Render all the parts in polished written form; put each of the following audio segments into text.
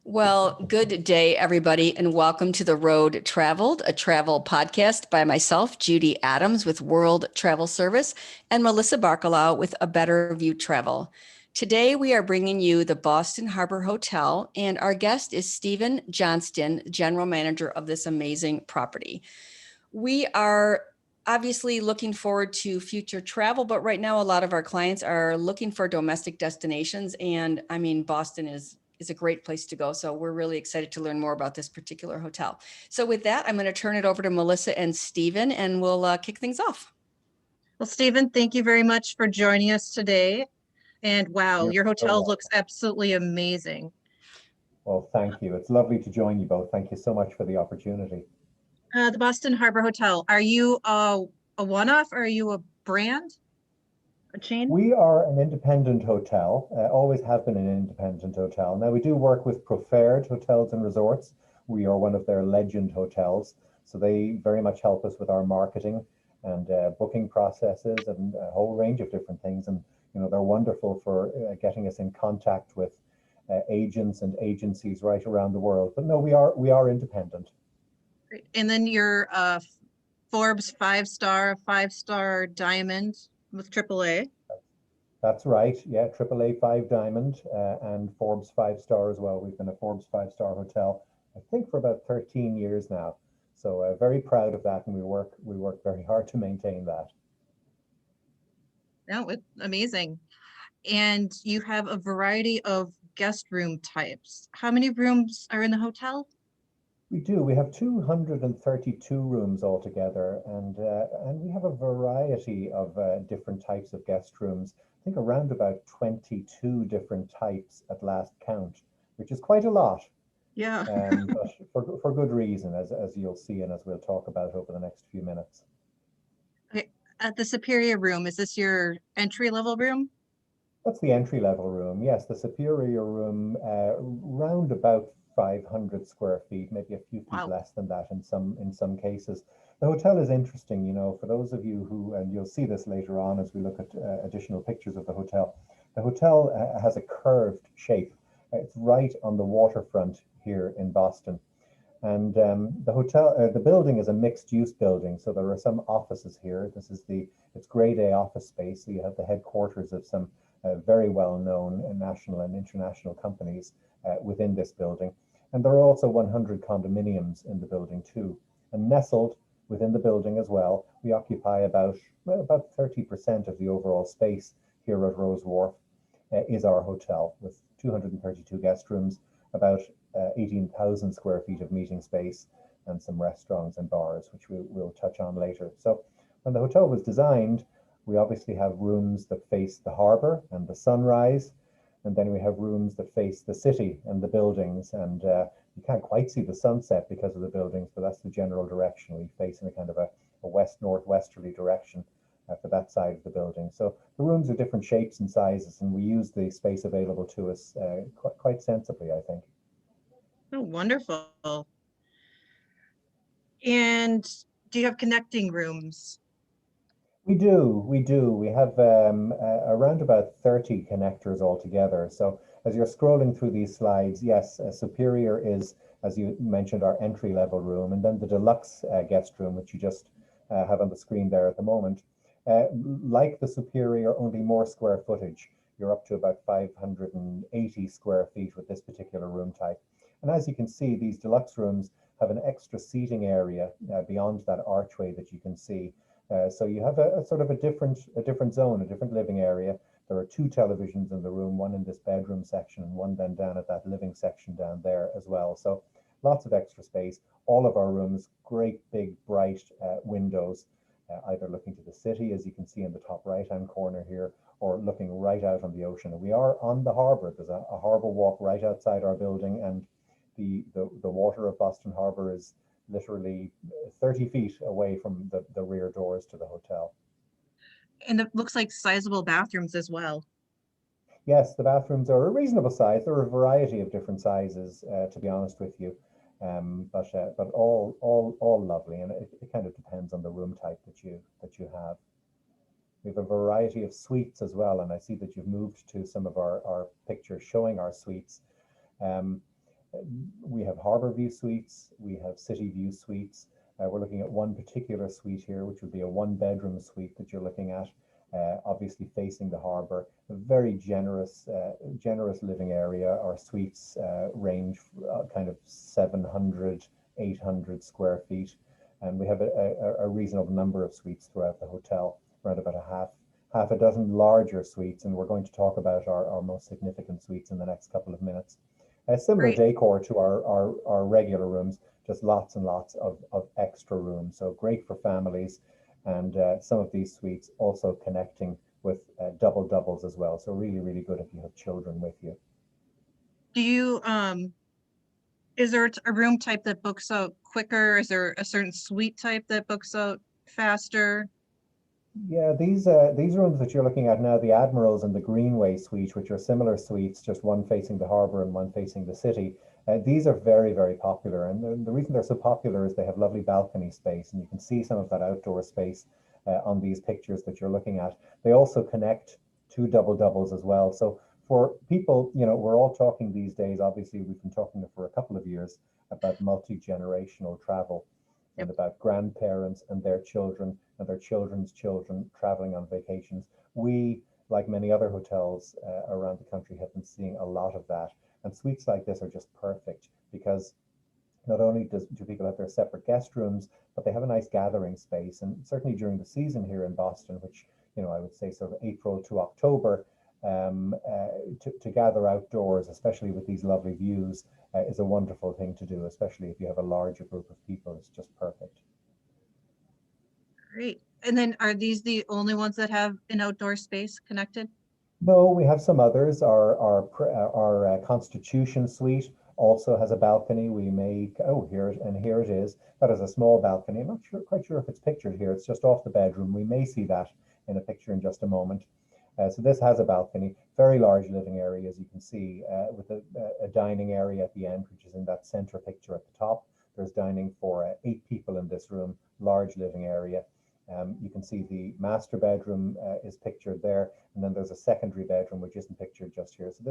Well, good day, everybody, and welcome to the Road Traveled, a travel podcast by myself, Judy Adams with World Travel Service, and Melissa Barkalow with abetterviewtravel. Today, we are bringing you the Boston Harbor Hotel, and our guest is Stephen Johnston, general manager of this amazing property. We are obviously looking forward to future travel, but right now, a lot of our clients are looking for domestic destinations, and I mean, Boston is a great place to go. So we're really excited to learn more about this particular hotel. So with that, I'm going to turn it over to Melissa and Stephen, and we'll kick things off. Well, Stephen, thank you very much for joining us today. And wow, your hotel looks absolutely amazing. Well, thank you. It's lovely to join you both. Thank you so much for the opportunity. The Boston Harbor Hotel, are you a one-off or are you a brand? A chain? We are an independent hotel, always have been an independent hotel. Now, we do work with Preferred Hotels and Resorts. We are one of their legend hotels. So they very much help us with our marketing and booking processes and a whole range of different things. And, you know, they're wonderful for getting us in contact with agents and agencies right around the world. But no, we are independent. Great. And then your Forbes five-star diamond with AAA. That's right. Yeah, AAA 5 Diamond and Forbes 5-star as well. We've been a Forbes 5-star hotel, I think, for about 13 years now. So very proud of that, and we work very hard to maintain that. No, it's amazing. And you have a variety of guest room types. How many rooms are in the hotel? We do. We have 232 rooms altogether, and we have a variety of different types of guest rooms. I think around about 22 different types at last count, which is quite a lot. Yeah. But for good reason, as you'll see and as we'll talk about over the next few minutes. Okay. At the Superior room, is this your entry-level room? That's the entry-level room. Yes, the Superior room, round about 500 square feet, maybe a few feet less than that in some cases. The hotel is interesting, you know, for those of you who, and you'll see this later on as we look at additional pictures of the hotel. The hotel has a curved shape. It's right on the waterfront here in Boston. And the building is a mixed-use building, so there are some offices here. It's grade A office space. So you have the headquarters of some very well-known national and international companies within this building. And there are also 100 condominiums in the building too. And nestled within the building as well, we occupy about 30% of the overall space here at Rowes Wharf is our hotel, with 232 guest rooms, about 18,000 square feet of meeting space, and some restaurants and bars, which we'll touch on later. So when the hotel was designed, we obviously have rooms that face the harbor and the sunrise, and then we have rooms that face the city and the buildings, and you can't quite see the sunset because of the buildings, but that's the general direction. We face in a kind of a west-northwesterly direction for that side of the building. So the rooms are different shapes and sizes, and we use the space available to us quite sensibly, I think. Oh, wonderful. And do you have connecting rooms? We do. We have around about 30 connectors altogether. So as you're scrolling through these slides, yes, Superior is, as you mentioned, our entry-level room, and then the Deluxe guest room, which you just have on the screen there at the moment. Like the Superior, only more square footage. You're up to about 580 square feet with this particular room type. And as you can see, these Deluxe rooms have an extra seating area beyond that archway that you can see. So you have a sort of a different zone, a different living area. There are 2 televisions in the room, one in this bedroom section and one then down at that living section down there as well. So lots of extra space. All of our rooms, great big bright windows, either looking to the city, as you can see in the top right-hand corner here, or looking right out on the ocean. And we are on the harbor. There's a harbor walk right outside our building, and the water of Boston Harbor is literally 30 feet away from the rear doors to the hotel. And it looks like sizable bathrooms as well. Yes, the bathrooms are a reasonable size. There are a variety of different sizes, to be honest with you, but all lovely, and it kind of depends on the room type that you have. We have a variety of suites as well, and I see that you've moved to some of our pictures showing our suites. We have Harbor View Suites, we have City View Suites. We're looking at one particular suite here, which would be a 1-bedroom suite that you're looking at, obviously facing the harbour. A very generous living area. Our suites range kind of 700, 800 square feet. And we have a reasonable number of suites throughout the hotel, around about half a dozen larger suites. And we're going to talk about our most significant suites in the next couple of minutes. Similar Great. decor to our regular rooms, just lots and lots of extra rooms. So great for families. And some of these suites also connecting with doubles as well. So really, really good if you have children with you. Do you, is there a room type that books out quicker? Is there a certain suite type that books out faster? Yeah, these rooms that you're looking at now, the Admirals and the Greenway Suite, which are similar suites, just one facing the harbour and one facing the city. These are very, very popular. And the reason they're so popular is they have lovely balcony space, and you can see some of that outdoor space on these pictures that you're looking at. They also connect to doubles as well. So for people, you know, we're all talking these days, obviously we've been talking for a couple of years about multi-generational travel. Yep. And about grandparents and their children and their children's children traveling on vacations. We, like many other hotels around the country, have been seeing a lot of that. And suites like this are just perfect because not only do people have their separate guest rooms, but they have a nice gathering space. And certainly during the season here in Boston, which, you know, I would say sort of April to October, to gather outdoors, especially with these lovely views, is a wonderful thing to do, especially if you have a larger group of people. It's just perfect. Great. And then are these the only ones that have an outdoor space connected? No, we have some others. Our Constitution Suite also has a balcony. We make, oh, here it is. That is a small balcony. I'm not quite sure if it's pictured here. It's just off the bedroom. We may see that in a picture in just a moment. So this has a balcony, very large living area, as you can see, with a dining area at the end, which is in that center picture at the top. There's dining for 8 people in this room, large living area. You can see the master bedroom is pictured there, and then there's a secondary bedroom which isn't pictured just here. So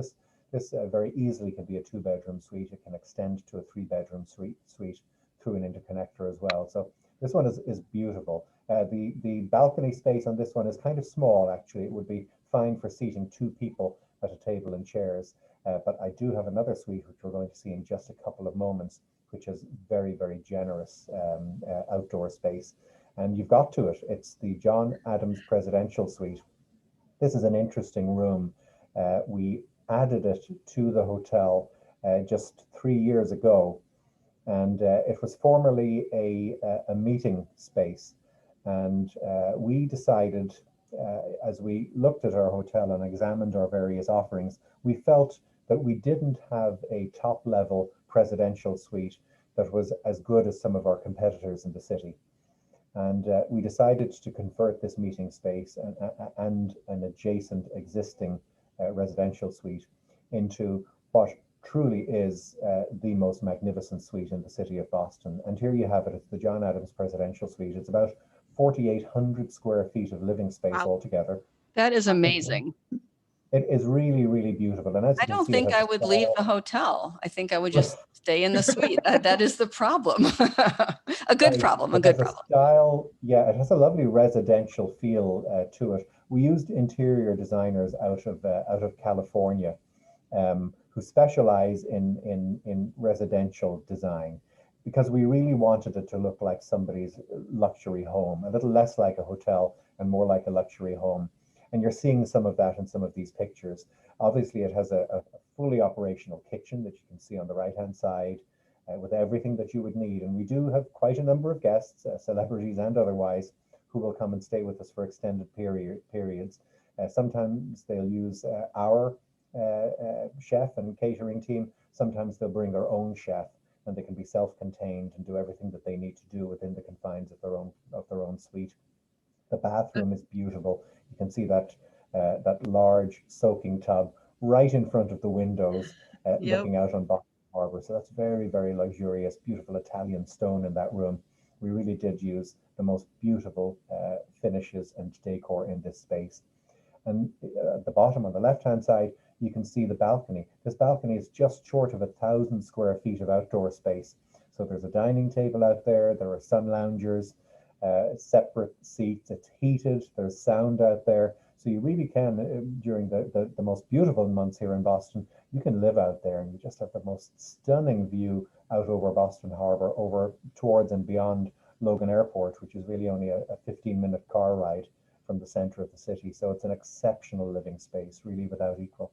this very easily can be a 2-bedroom suite. It can extend to a 3-bedroom suite through an interconnector as well. So this one is beautiful. The balcony space on this one is kind of small, actually. It would be fine for seating 2 people at a table and chairs. But I do have another suite, which we're going to see in just a couple of moments, which is very, very generous outdoor space. And you've got to it. It's the John Adams Presidential Suite. This is an interesting room. We added it to the hotel just 3 years ago. And it was formerly a meeting space. And we decided, as we looked at our hotel and examined our various offerings, we felt that we didn't have a top-level presidential suite that was as good as some of our competitors in the city. And we decided to convert this meeting space and an adjacent existing residential suite into what truly is the most magnificent suite in the city of Boston. And here you have it. It's the John Adams Presidential Suite. It's about 4,800 square feet of living space altogether. That is amazing. It is really, really beautiful. And as you I can don't see, think I would leave the hotel. I think I would just stay in the suite. That is the problem. A good problem, a good problem. Style, yeah, it has a lovely residential feel to it. We used interior designers out of California who specialize in residential design, because we really wanted it to look like somebody's luxury home, a little less like a hotel and more like a luxury home. And you're seeing some of that in some of these pictures. Obviously, it has a fully operational kitchen that you can see on the right-hand side with everything that you would need. And we do have quite a number of guests, celebrities and otherwise, who will come and stay with us for extended periods. Sometimes they'll use our chef and catering team. Sometimes they'll bring their own chef, and they can be self-contained and do everything that they need to do within the confines of their own suite. The bathroom is beautiful. You can see that large soaking tub right in front of the windows, looking out on Boston Harbor. So that's very, very luxurious, beautiful Italian stone in that room. We really did use the most beautiful finishes and decor in this space. And at the bottom on the left-hand side, you can see the balcony. This balcony is just short of 1,000 square feet of outdoor space. So there's a dining table out there, there are sun loungers, separate seats, it's heated, there's sound out there. So you really can, during the most beautiful months here in Boston, you can live out there and you just have the most stunning view out over Boston Harbor, over towards and beyond Logan Airport, which is really only a 15-minute car ride from the center of the city. So it's an exceptional living space, really without equal.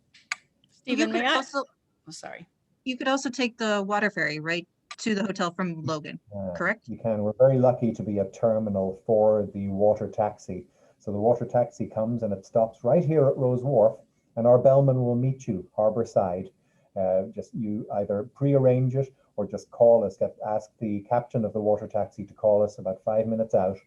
Stephen, may I? Also, Oh, sorry. you could also take the water ferry right to the hotel from Logan, correct? You can. We're very lucky to be a terminal for the water taxi. So the water taxi comes and it stops right here at Rowes Wharf, and our bellman will meet you harbour side. Just you either pre-arrange it or just call us. Ask the captain of the water taxi to call us about 5 minutes out.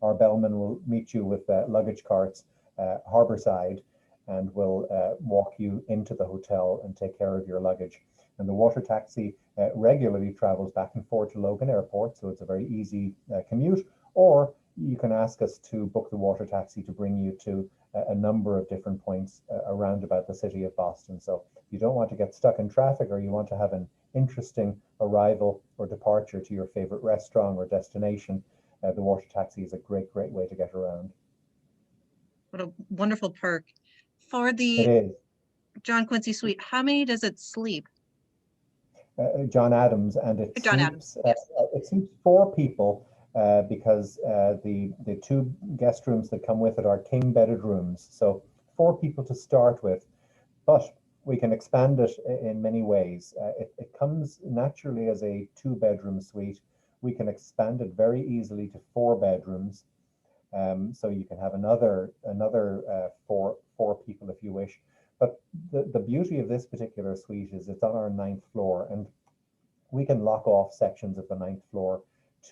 Our bellman will meet you with luggage carts harbour side, and will walk you into the hotel and take care of your luggage. And the water taxi regularly travels back and forth to Logan Airport, so it's a very easy commute. Or you can ask us to book the water taxi to bring you to a number of different points around about the city of Boston. So if you don't want to get stuck in traffic, or you want to have an interesting arrival or departure to your favorite restaurant or destination, the water taxi is a great way to get around. What a wonderful perk. For It the is. John Quincy suite, how many does it sleep? John Adams, and it John sleeps. Adams, yes. It sleeps 4 people because the 2 guest rooms that come with it are king bedded rooms. So 4 people to start with, but we can expand it in many ways. It comes naturally as a 2-bedroom suite. We can expand it very easily to 4 bedrooms. So you can have another four people if you wish. But the beauty of this particular suite is it's on our 9th floor, and we can lock off sections of the 9th floor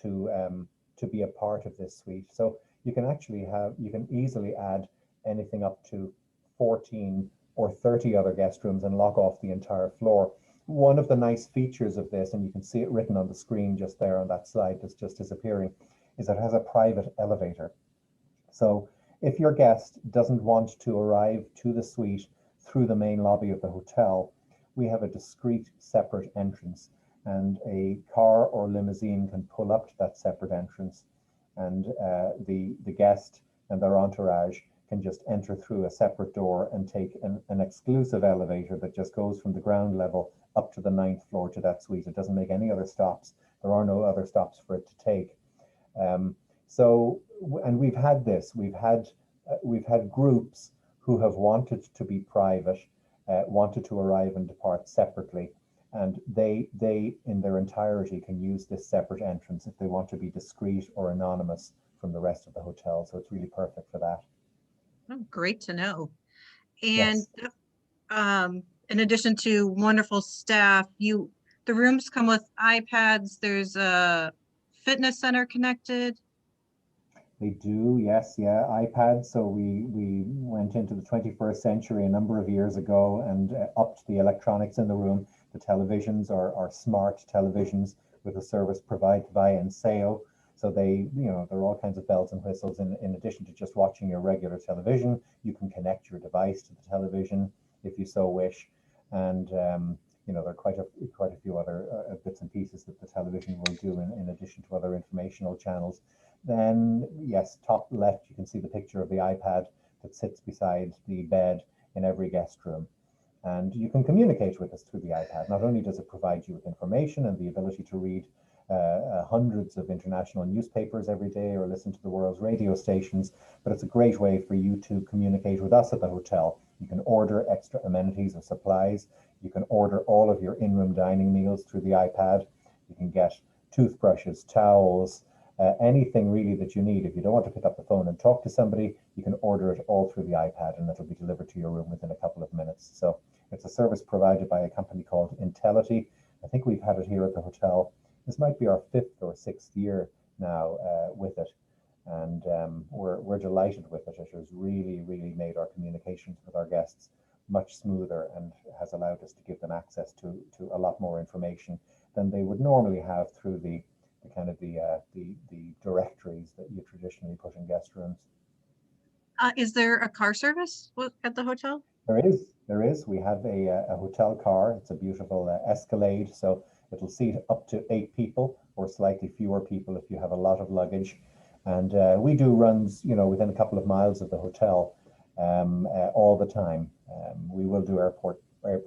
to be a part of this suite. So you can easily add anything up to 14 or 30 other guest rooms and lock off the entire floor. One of the nice features of this, and you can see it written on the screen just there on that slide that's just disappearing, is it has a private elevator. So if your guest doesn't want to arrive to the suite through the main lobby of the hotel, we have a discrete separate entrance, and a car or limousine can pull up to that separate entrance, and the guest and their entourage can just enter through a separate door and take an exclusive elevator that just goes from the ground level up to the 9th floor to that suite. It doesn't make any other stops. There are no other stops for it to take. And we've had this. We've had groups who have wanted to be private, wanted to arrive and depart separately, and they in their entirety can use this separate entrance if they want to be discreet or anonymous from the rest of the hotel. So it's really perfect for that. Oh, great to know. And Yes. In addition to wonderful staff, the rooms come with iPads. There's a fitness center connected. They do, yes, yeah, iPads. So we went into the 21st century a number of years ago and upped the electronics in the room. The televisions are smart televisions with a service provided by Enseo. So there are all kinds of bells and whistles. In addition to just watching your regular television, you can connect your device to the television if you so wish. And there are quite a few other bits and pieces that the television will do in addition to other informational channels. Then, yes, top left, you can see the picture of the iPad that sits beside the bed in every guest room. And you can communicate with us through the iPad. Not only does it provide you with information and the ability to read hundreds of international newspapers every day or listen to the world's radio stations, but it's a great way for you to communicate with us at the hotel. You can order extra amenities or supplies. You can order all of your in-room dining meals through the iPad. You can get toothbrushes, towels, anything really that you need. If you don't want to pick up the phone and talk to somebody, you can order it all through the iPad and it'll be delivered to your room within a couple of minutes. So it's a service provided by a company called Intelity. I think we've had it here at the hotel. This might be our 5th or 6th year now with it. And we're delighted with it. It has really made our communications with our guests much smoother and has allowed us to give them access to a lot more information than they would normally have through the directories that you traditionally put in guest rooms. Is there a car service at the hotel? There is, There is. We have a hotel car. It's a beautiful Escalade, so it'll seat up to 8 people or slightly fewer people if you have a lot of luggage. And we do runs, within a couple of miles of the hotel all the time. We will do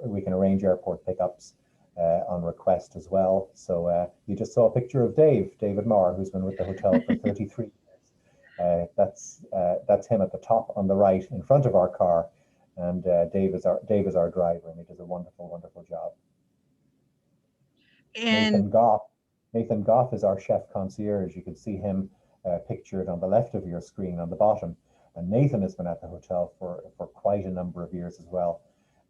we can arrange airport pickups on request as well. So you just saw a picture of David Marr, who's been with the hotel for 33 years. That's him at the top on the right in front of our car. And Dave is our driver, and he does a wonderful, wonderful job. And Nathan Goff is our chef concierge. You can see him pictured on the left of your screen on the bottom. And Nathan has been at the hotel for quite a number of years as well.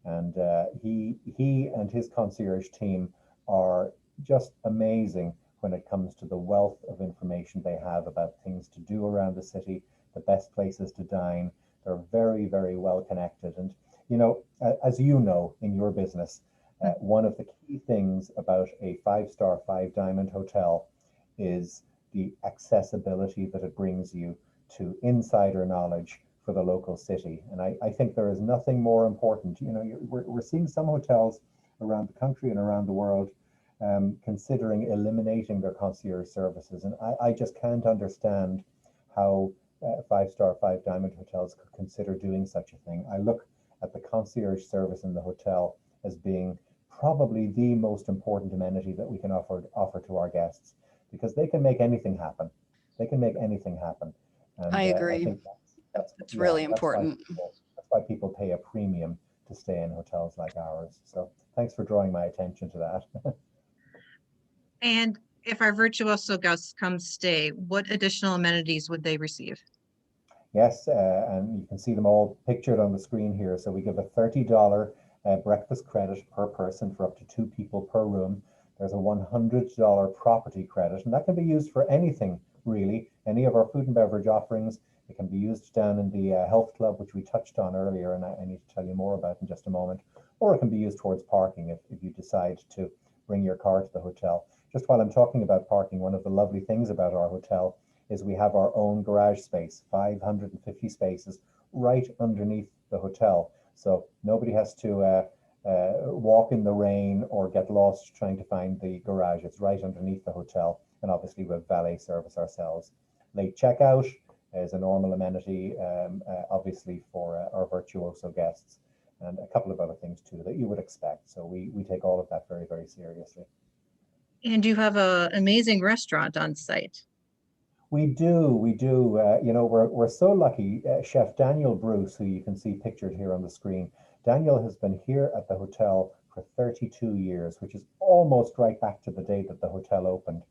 And he and his concierge team are just amazing when it comes to the wealth of information they have about things to do around the city, the best places to dine. They're very, very well connected. And, as you know, in your business, one of the key things about a 5-star, 5-diamond hotel is the accessibility that it brings you to insider knowledge for the local city. And I think there is nothing more important. We're seeing some hotels around the country and around the world considering eliminating their concierge services. And I just can't understand how 5-star, 5-diamond hotels could consider doing such a thing. I look at the concierge service in the hotel as being probably the most important amenity that we can offer to our guests, because they can make anything happen. They can make anything happen. And I agree. I think that's really important. That's why people pay a premium to stay in hotels like ours. So thanks for drawing my attention to that. And if our virtuoso guests come stay, what additional amenities would they receive? Yes, and you can see them all pictured on the screen here. So we give a $30 breakfast credit per person for up to 2 people per room. There's a $100 property credit, and that can be used for anything, really. Any of our food and beverage offerings. It can be used down in the health club, which we touched on earlier, and I need to tell you more about in just a moment. Or it can be used towards parking if you decide to bring your car to the hotel. Just while I'm talking about parking, one of the lovely things about our hotel is we have our own garage space, 550 spaces right underneath the hotel. So nobody has to walk in the rain or get lost trying to find the garage. It's right underneath the hotel. And obviously we have valet service ourselves. Late checkout is a normal amenity, obviously for our virtuoso guests, and a couple of other things too that you would expect. So we take all of that very, very seriously. And you have an amazing restaurant on site. We do. We're so lucky. Chef Daniel Bruce, who you can see pictured here on the screen, Daniel has been here at the hotel for 32 years, which is almost right back to the day that the hotel opened.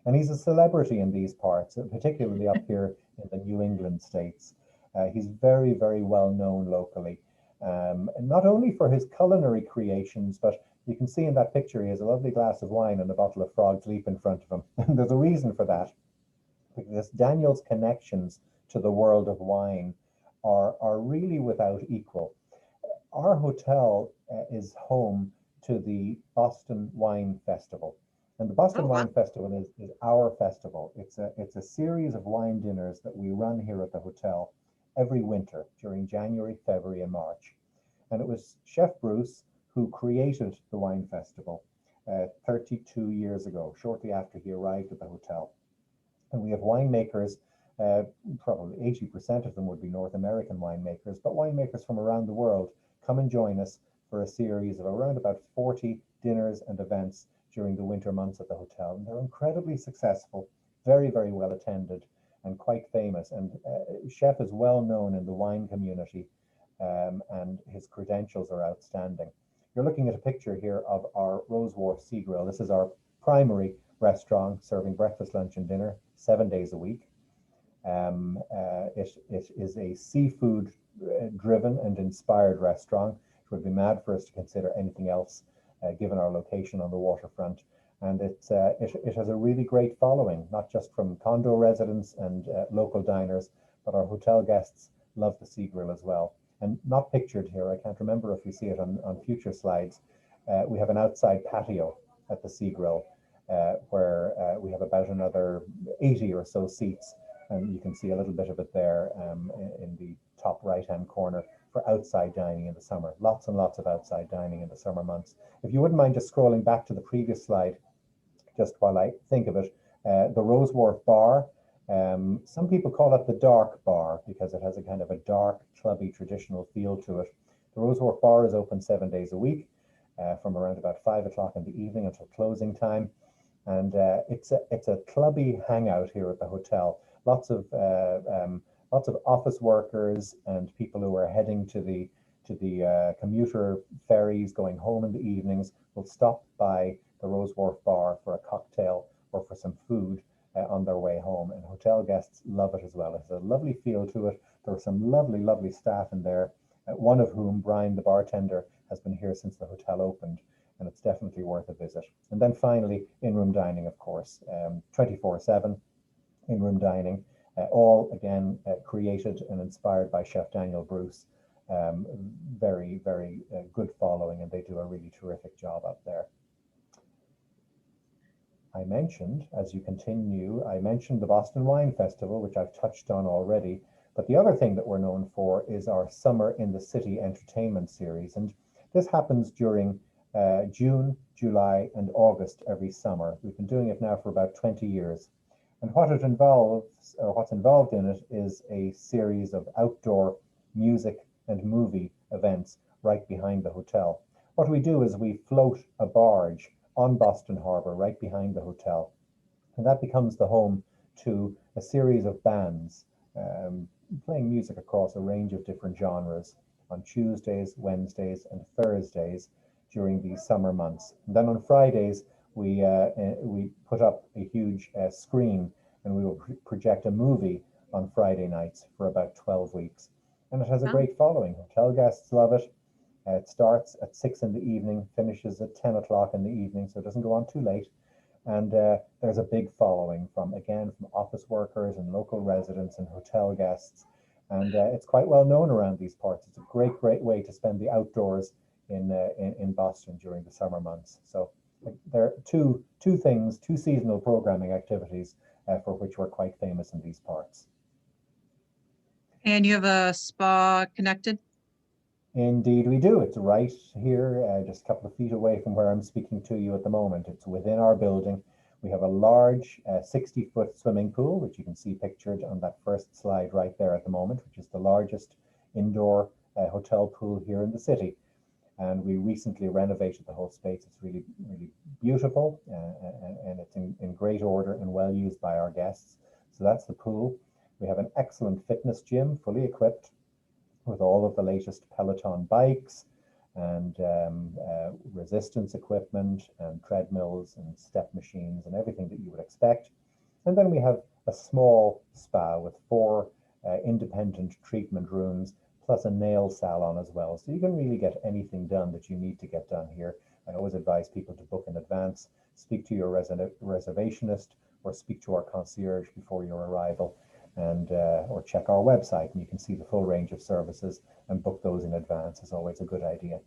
And he's a celebrity in these parts, particularly up here in the New England states. He's very, very well known locally, and not only for his culinary creations, but you can see in that picture he has a lovely glass of wine and a bottle of Frog's Leap in front of him. And there's a reason for that, because Daniel's connections to the world of wine are really without equal. Our hotel is home to the Boston Wine Festival. And the Boston Wine Festival is our festival. It's a series of wine dinners that we run here at the hotel every winter during January, February, and March. And it was Chef Bruce who created the wine festival 32 years ago, shortly after he arrived at the hotel. And we have winemakers, probably 80% of them would be North American winemakers, but winemakers from around the world come and join us for a series of around about 40 dinners and events during the winter months at the hotel. And they're incredibly successful, very, very well attended, and quite famous. And Chef is well known in the wine community, and his credentials are outstanding. You're looking at a picture here of our Rowes Wharf Sea Grill. This is our primary restaurant serving breakfast, lunch, and dinner 7 days a week. It is a seafood driven and inspired restaurant. It would be mad for us to consider anything else given our location on the waterfront. And it has a really great following, not just from condo residents and local diners, but our hotel guests love the Sea Grill as well. And not pictured here, I can't remember if we see it on future slides, we have an outside patio at the Sea Grill where we have about another 80 or so seats. And you can see a little bit of it there in the top right-hand corner. for outside dining in the summer. Lots and lots of outside dining in the summer months. If you wouldn't mind just scrolling back to the previous slide, just while I think of it, the Rowes Wharf Bar. Some people call it the dark bar because it has a kind of a dark, clubby, traditional feel to it. The Rowes Wharf Bar is open 7 days a week, from around about 5 o'clock in the evening until closing time. And it's a clubby hangout here at the hotel. Lots of office workers and people who are heading to the commuter ferries going home in the evenings will stop by the Rowes Wharf Bar for a cocktail or for some food on their way home. And hotel guests love it as well. It has a lovely feel to it. There are some lovely, lovely staff in there, one of whom, Brian, the bartender, has been here since the hotel opened, and it's definitely worth a visit. And then finally, in-room dining, of course, 24/7 in-room dining, all again created and inspired by Chef Daniel Bruce. Very, very good following, and they do a really terrific job up there. I mentioned, as you continue, I mentioned the Boston Wine Festival, which I've touched on already. But the other thing that we're known for is our Summer in the City entertainment series. And this happens during June, July, and August every summer. We've been doing it now for about 20 years. And what it involves, or what's involved in it, is a series of outdoor music and movie events right behind the hotel. What we do is we float a barge on Boston Harbor right behind the hotel. And that becomes the home to a series of bands playing music across a range of different genres on Tuesdays, Wednesdays, and Thursdays during the summer months. And then on Fridays, we put up a huge screen, and we will project a movie on Friday nights for about 12 weeks. And it has a great following. Hotel guests love it. It starts at 6 in the evening, finishes at 10 o'clock in the evening, so it doesn't go on too late. And there's a big following from office workers and local residents and hotel guests. And it's quite well known around these parts. It's a great, great way to spend the outdoors in Boston during the summer months. So there are two seasonal programming activities for which we're quite famous in these parts. And you have a spa connected? Indeed we do. It's right here, just a couple of feet away from where I'm speaking to you at the moment. It's within our building. We have a large 60-foot swimming pool, which you can see pictured on that first slide right there at the moment, which is the largest indoor hotel pool here in the city. And we recently renovated the whole space. It's really, really beautiful, and it's in great order and well used by our guests. So that's the pool. We have an excellent fitness gym, fully equipped with all of the latest Peloton bikes and resistance equipment and treadmills and step machines and everything that you would expect. And then we have a small spa with 4 independent treatment rooms, plus a nail salon as well. So you can really get anything done that you need to get done here. I always advise people to book in advance, speak to your reservationist, or speak to our concierge before your arrival, and or check our website, and you can see the full range of services, and book those in advance is always a good idea.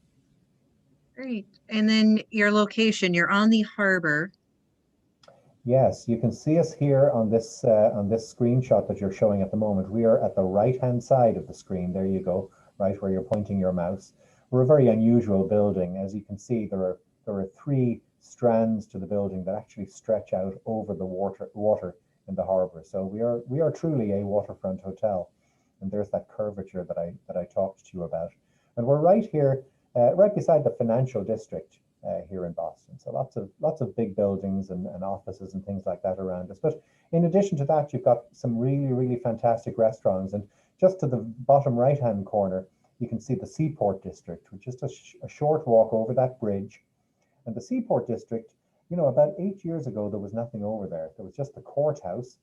Great. And then your location, you're on the harbor. Yes, you can see us here on this screenshot that you're showing at the moment. We are at the right-hand side of the screen. There you go, right where you're pointing your mouse. We're a very unusual building. As you can see, there are 3 strands to the building that actually stretch out over the water in the harbor. So we are truly a waterfront hotel, and there's that curvature that I talked to you about. And we're right here, right beside the financial district here in Boston. So lots of big buildings and offices and things like that around us. But in addition to that, you've got some really, really fantastic restaurants. And just to the bottom right-hand corner, you can see the Seaport District, which is just a short walk over that bridge. And the Seaport District, you know, about 8 years ago, there was nothing over there. There was just the courthouse,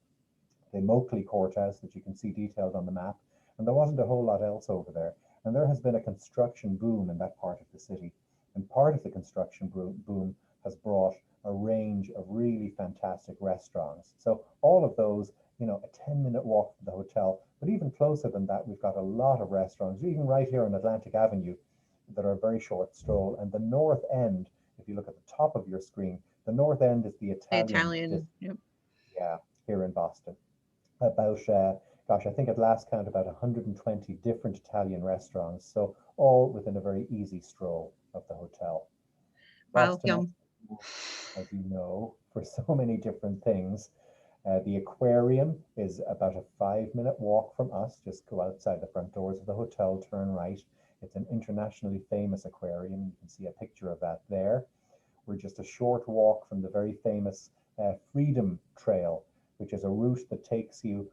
the Moakley Courthouse that you can see detailed on the map. And there wasn't a whole lot else over there. And there has been a construction boom in that part of the city. And part of the construction boom has brought a range of really fantastic restaurants. So all of those, you know, a 10-minute walk from the hotel, but even closer than that, we've got a lot of restaurants, even right here on Atlantic Avenue, that are a very short stroll. And the north end, if you look at the top of your screen, the north end is the Italian Yep. yeah, here in Boston. About gosh, I think at last count about 120 different Italian restaurants. So all within a very easy stroll of the hotel. Wow, Boston, yum. as you know, for so many different things. The Aquarium is about a 5-minute walk from us. Just go outside the front doors of the hotel, turn right. It's an internationally famous aquarium. You can see a picture of that there. We're just a short walk from the very famous Freedom Trail, which is a route that takes you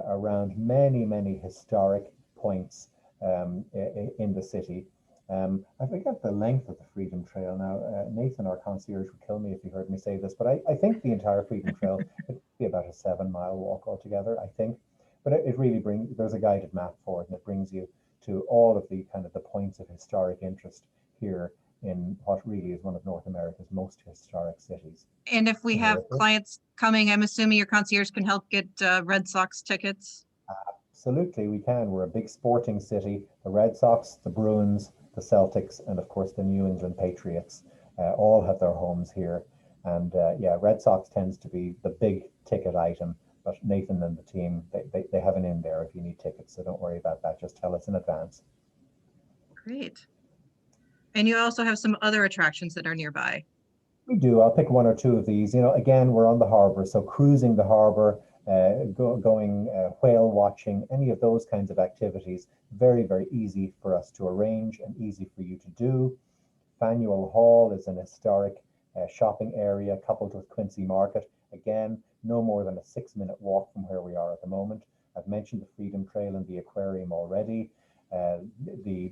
around many, many historic points in the city. I forget the length of the Freedom Trail now. Nathan, our concierge, would kill me if he heard me say this, but I think the entire Freedom Trail would be about a 7-mile walk altogether, I think. But it really brings, there's a guided map for it, and it brings you to all of the kind of the points of historic interest here in what really is one of North America's most historic cities. And if we have clients coming, I'm assuming your concierge can help get Red Sox tickets. Absolutely, we can. We're a big sporting city. The Red Sox, the Bruins, the Celtics, and of course the New England Patriots all have their homes here. And yeah, Red Sox tends to be the big ticket item, but Nathan and the team, they have an in there if you need tickets, so don't worry about that. Just tell us in advance. Great. And you also have some other attractions that are nearby. We do. I'll pick one or two of these. You know, again, we're on the harbor, so cruising the harbor, going whale watching, any of those kinds of activities, very, very easy for us to arrange and easy for you to do. Faneuil Hall is an historic shopping area coupled with Quincy Market. Again, no more than a 6-minute walk from where we are at the moment. I've mentioned the Freedom Trail and the Aquarium already. The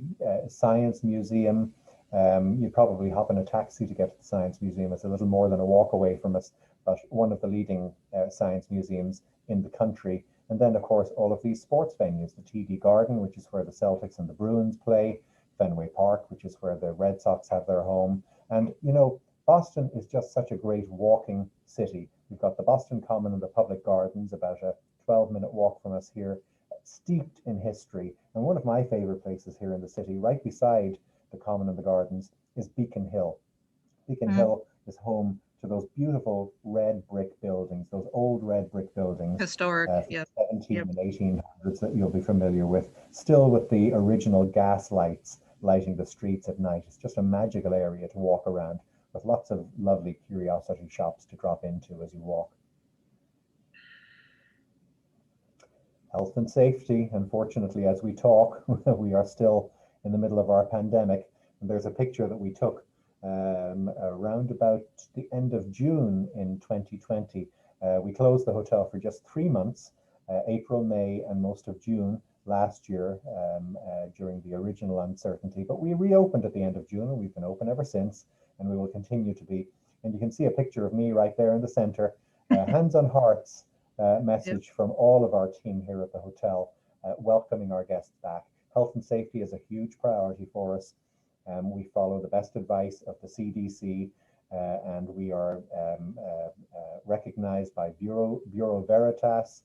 Science Museum, you'd probably hop in a taxi to get to the Science Museum. It's a little more than a walk away from us, but one of the leading science museums in the country. And then, of course, all of these sports venues, the TD Garden, which is where the Celtics and the Bruins play, Fenway Park, which is where the Red Sox have their home. And, you know, Boston is just such a great walking city. We've got the Boston Common and the Public Gardens, about a 12-minute walk from us here, steeped in history. And one of my favorite places here in the city, right beside the Common and the Gardens, is Beacon Hill. Beacon Hill is home to those beautiful red brick buildings, those old red brick buildings. Historic, yeah. 17 and 1800s that you'll be familiar with, still with the original gas lights lighting the streets at night. It's just a magical area to walk around with lots of lovely curiosity shops to drop into as you walk. Health and safety, unfortunately, as we talk, we are still in the middle of our pandemic. And there's a picture that we took around about the end of June in 2020. We closed the hotel for just 3 months, April, May, and most of June last year during the original uncertainty. But we reopened at the end of June, and we've been open ever since, and we will continue to be. And you can see a picture of me right there in the center, hands on hearts message from all of our team here at the hotel, welcoming our guests back. Health and safety is a huge priority for us. We follow the best advice of the CDC, and we are recognized by Bureau Veritas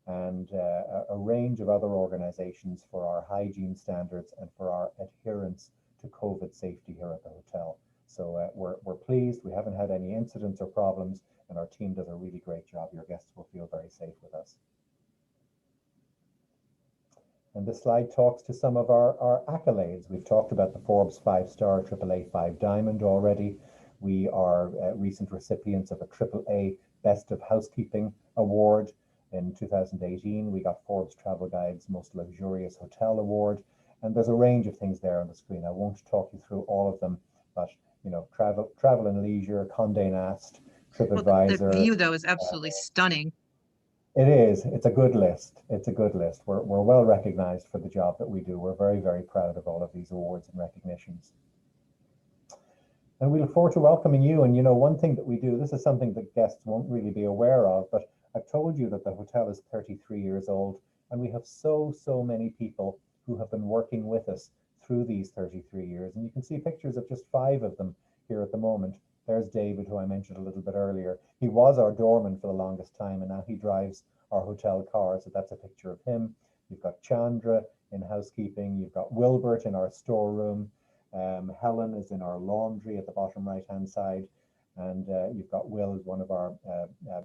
and a range of other organizations for our hygiene standards and for our adherence to COVID safety here at the hotel. So we're pleased. We haven't had any incidents or problems, and our team does a really great job. Your guests will feel very safe with us. And this slide talks to some of our accolades. We've talked about the Forbes 5-star, AAA 5 Diamond already. We are recent recipients of a AAA Best of Housekeeping Award. In 2018, we got Forbes Travel Guide's Most Luxurious Hotel Award. And there's a range of things there on the screen. I won't talk you through all of them, but you know, Travel and Leisure, Condé Nast, TripAdvisor. Well, the view, though, is absolutely stunning. It is. It's a good list. It's a good list. We're well recognized for the job that we do. We're very, very proud of all of these awards and recognitions. And we look forward to welcoming you. And you know, one thing that we do, this is something that guests won't really be aware of, but I've told you that the hotel is 33 years old, and we have so many people who have been working with us through these 33 years. And you can see pictures of just 5 of them here at the moment. There's David, who I mentioned a little bit earlier. He was our doorman for the longest time, and now he drives our hotel car. So that's a picture of him. You've got Chandra in housekeeping. You've got Wilbert in our storeroom. Helen is in our laundry at the bottom right-hand side. And you've got Will as one of our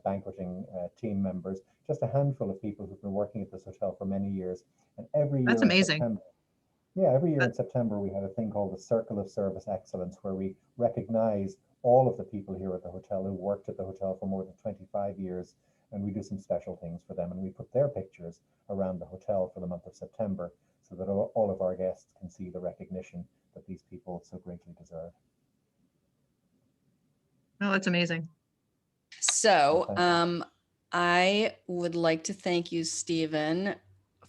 banqueting team members, just a handful of people who've been working at this hotel for many years. And every year That's in amazing. September, every year in September, we have a thing called the Circle of Service Excellence, where we recognize all of the people here at the hotel who worked at the hotel for more than 25 years. And we do some special things for them. And we put their pictures around the hotel for the month of September so that all of our guests can see the recognition that these people so greatly deserve. Oh, that's amazing. So I would like to thank you, Stephen,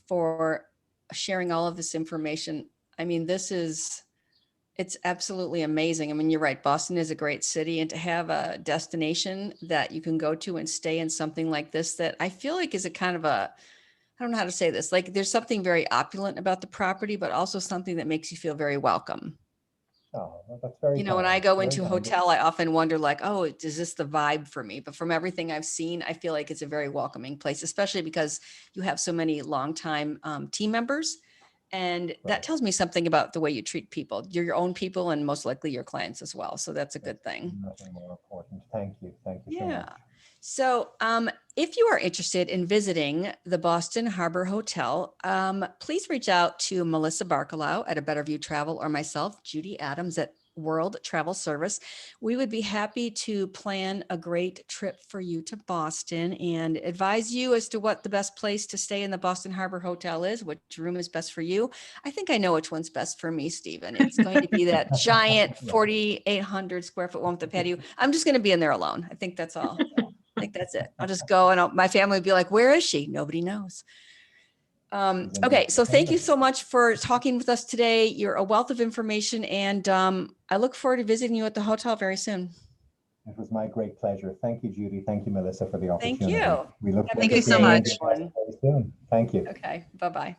for sharing all of this information. I mean, it's absolutely amazing. I mean, you're right. Boston is a great city, and to have a destination that you can go to and stay in something like this, that I feel like is a kind of I don't know how to say this, like there's something very opulent about the property, but also something that makes you feel very welcome. Oh, well, that's very When I kind, go very into a kind. hotel, I often wonder like, oh, is this the vibe for me? But from everything I've seen, I feel like it's a very welcoming place, especially because you have so many longtime team members. And that Right. tells me something about the way you treat people. You're your own people and most likely your clients as well. So that's a That's good thing. nothing more important. Thank you. Thank you so Yeah. much. So if you are interested in visiting the Boston Harbor Hotel, please reach out to Melissa Barkalow at abetterviewtravel or myself, Judy Adams at World Travel Service. We would be happy to plan a great trip for you to Boston and advise you as to what the best place to stay in the Boston Harbor Hotel is, which room is best for you. I think I know which one's best for me, Stephen. It's going to be that giant 4,800 square foot one with the patio. I'm just going to be in there alone. I think that's all. I think that's it. I'll just go and my family will be like, where is she? Nobody knows. Okay, so thank you so much for talking with us today. You're a wealth of information, and I look forward to visiting you at the hotel very soon. It was my great pleasure. Thank you, Judy. Thank you, Melissa, for the opportunity. Thank you. We look Have a forward Thank you to so seeing much. you very soon. Thank you. Okay, bye-bye.